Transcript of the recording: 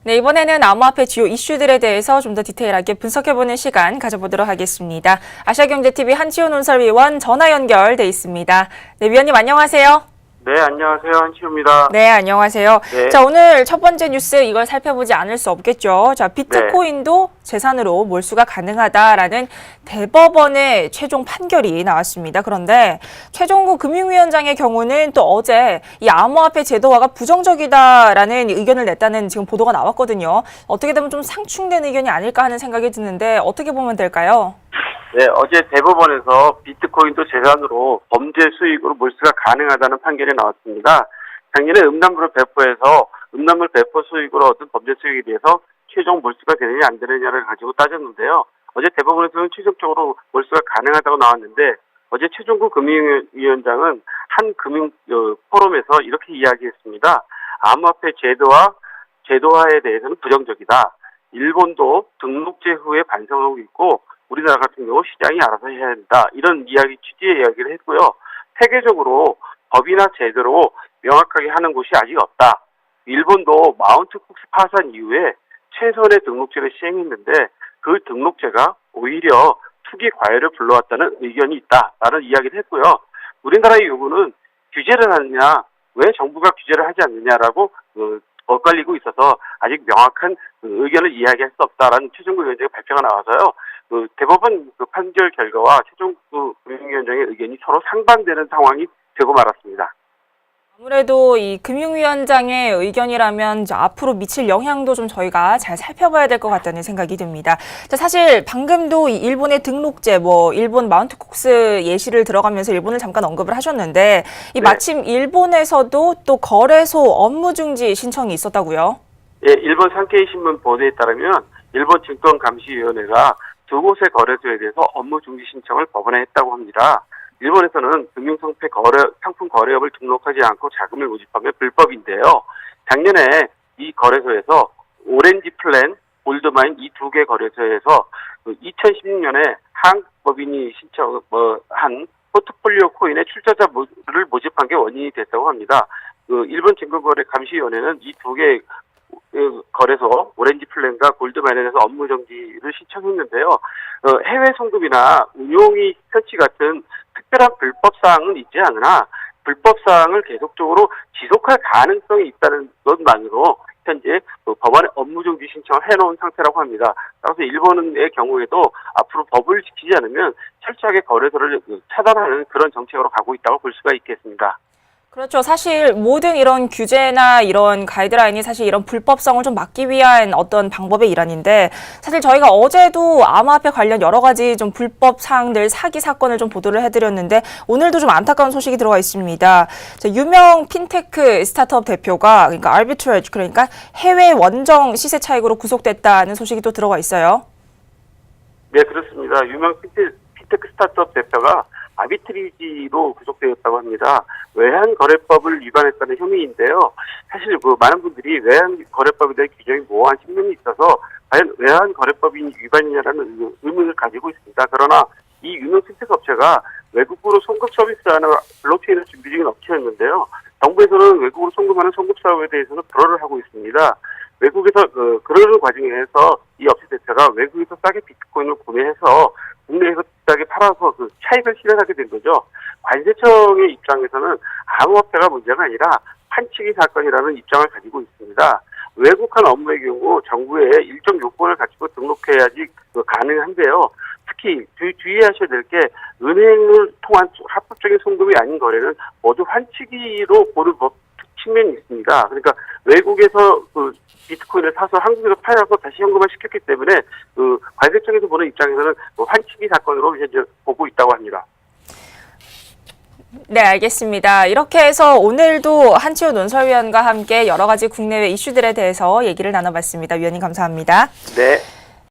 네, 이번에는 암호화폐 주요 이슈들에 대해서 좀 더 디테일하게 분석해보는 시간 가져보도록 하겠습니다. 아시아경제TV 한지호 논설위원 전화 연결돼 있습니다. 네, 위원님 안녕하세요. 네, 안녕하세요. 한치호입니다. 네, 안녕하세요. 네. 자, 오늘 첫 번째 뉴스 이걸 살펴보지 않을 수 없겠죠. 자, 비트코인도 재산으로 몰수가 가능하다라는 대법원의 최종 판결이 나왔습니다. 그런데 최종구 금융위원장의 경우는 또 어제 이 암호화폐 제도화가 부정적이다라는 의견을 냈다는 지금 보도가 나왔거든요. 어떻게 되면 좀 상충된 의견이 아닐까 하는 생각이 드는데 어떻게 보면 될까요? 네, 어제 대법원에서 비트코인도 재산으로 범죄 수익으로 몰수가 가능하다는 판결이 나왔습니다. 작년에 음란물을 배포해서 음란물 배포 수익으로 얻은 범죄 수익에 대해서 최종 몰수가 되느냐 안 되느냐를 가지고 따졌는데요. 어제 대법원에서는 최종적으로 몰수가 가능하다고 나왔는데 어제 최종구 금융위원장은 한 금융 포럼에서 이렇게 이야기했습니다. 암호화폐 제도화에 대해서는 부정적이다. 일본도 등록제 후에 반성하고 있고 우리나라 같은 경우 시장이 알아서 해야 한다. 이런 취지의 이야기를 했고요. 세계적으로 법이나 제도로 명확하게 하는 곳이 아직 없다. 일본도 마운트 쿡스 파산 이후에 최선의 등록제를 시행했는데 그 등록제가 오히려 투기 과열을 불러왔다는 의견이 있다라는 이야기를 했고요. 우리나라의 요구는 규제를 하느냐, 왜 정부가 규제를 하지 않느냐라고 엇갈리고 있어서 아직 명확한 의견을 이야기할 수 없다라는 최종구 위원장의 발표가 나와서요. 대법원 판결 결과와 최종구 금융위원장의 의견이 서로 상반되는 상황이 되고 말았습니다. 아무래도 이 금융위원장의 의견이라면 앞으로 미칠 영향도 좀 저희가 잘 살펴봐야 될 것 같다는 생각이 듭니다. 자, 사실 방금도 이 일본의 등록제, 일본 마운트 쿡스 예시를 들어가면서 일본을 잠깐 언급을 하셨는데 이 마침 일본에서도 또 거래소 업무 중지 신청이 있었다고요? 예, 일본 산케이 신문 보도에 따르면 일본 증권감시위원회가 두 곳의 거래소에 대해서 업무 중지 신청을 법원에 했다고 합니다. 일본에서는 금융상품 거래업을 등록하지 않고 자금을 모집하면 불법인데요. 작년에 이 거래소에서 오렌지 플랜, 골드마인 이 두 개 거래소에서 2016년에 한국법인이 신청한 포트폴리오 코인의 출자자를 모집한 게 원인이 됐다고 합니다. 일본 증권거래 감시위원회는 이 두 개 거래소 오렌지 플랜과 골드마인에 대해서 업무 정지를 신청했는데요. 해외 송금이나 운용이 설치 같은 특별한 불법 사항은 있지 않으나 불법 사항을 계속적으로 지속할 가능성이 있다는 것만으로 현재 법원에 업무 정지 신청을 해놓은 상태라고 합니다. 따라서 일본의 경우에도 앞으로 법을 지키지 않으면 철저하게 거래소를 차단하는 그런 정책으로 가고 있다고 볼 수가 있겠습니다. 그렇죠. 사실 모든 이런 규제나 이런 가이드라인이 사실 이런 불법성을 좀 막기 위한 어떤 방법의 일환인데 사실 저희가 어제도 암호화폐 관련 여러 가지 좀 불법 사항들, 사기 사건을 좀 보도를 해드렸는데 오늘도 좀 안타까운 소식이 들어와 있습니다. 유명 핀테크 스타트업 대표가 그러니까 arbitrage, 그러니까 해외 원정 시세 차익으로 구속됐다는 소식이 또 들어와 있어요. 네, 그렇습니다. 유명 핀테크 스타트업 대표가 아비트리지로 구속되었다고 합니다. 외환거래법을 위반했다는 혐의인데요. 사실 많은 분들이 외환거래법에 대한 규정이 모호한 측면이 있어서 과연 외환거래법이 위반이냐라는 의문을 가지고 있습니다. 그러나 이 유명 핀테크 업체가 외국으로 송금 서비스하는 블록체인을 준비 중인 업체였는데요. 정부에서는 외국으로 송금하는 송금 사업에 대해서는 불허를 하고 있습니다. 외국에서 그러는 과정에서 이 업체 대표가 외국에서 싸게 비트코인을 구매해서 국내에서 비싸게 팔아서 차익을 실현하게 된 거죠. 관세청의 입장에서는 암호화폐가 문제가 아니라 판치기 사건이라는 입장을 가지고 있습니다. 외국한 업무의 경우 정부의 일정 요건을 갖추고 등록해야지 가능한데요. 특히 주의하셔야 될 게 은행을 통한 합법적인 송금이 아닌 거래는 모두 환치기로 보는 측면이 있습니다. 그러니까 외국에서 비트코인을 사서 한국에서 팔아서 다시 현금화 시켰기 때문에 관세청에서 보는 입장에서는 환치기 사건으로 현재 보고 있다고 합니다. 네, 알겠습니다. 이렇게 해서 오늘도 한치호 논설위원과 함께 여러 가지 국내외 이슈들에 대해서 얘기를 나눠봤습니다. 위원님 감사합니다. 네.